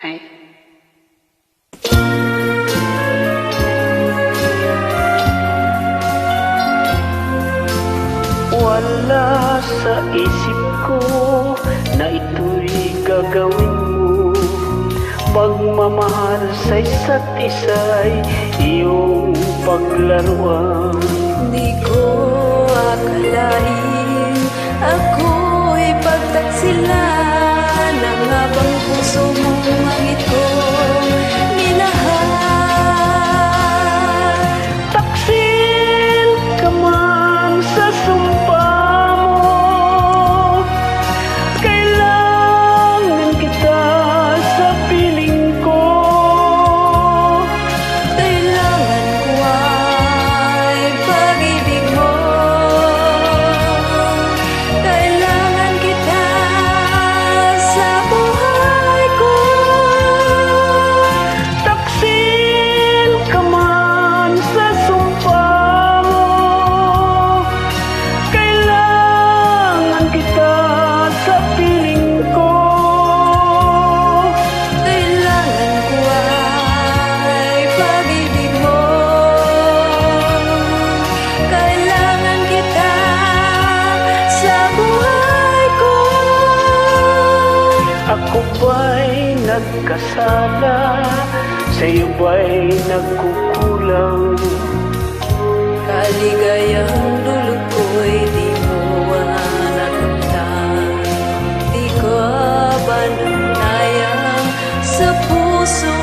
Ay. Wala sa isip ko na ito'y gagawin mo. Pagmamahal sa isa't isa'y iyong paglaruan. Di ko akalain ako'y pagtaksilan ng habang puso mong mangit kong minahal. Taksil ka man sa sumpa mo, kailangan kita sa piling ko. Kailangan ko ay pag-ibig mo. Kailangan kita sa buhay ko. Taksil ka man sa sumpa mo, kailangan kita sa piling ko. Kailangan ko ay pag-ibig mo. Kailangan kita sa buhay ko. Ako ba'y nagkasala? Sa'yo ba'y nagkukulang? Kaligayang dulot ko'y di mo nakamtan. Di ka ba nangayang sa puso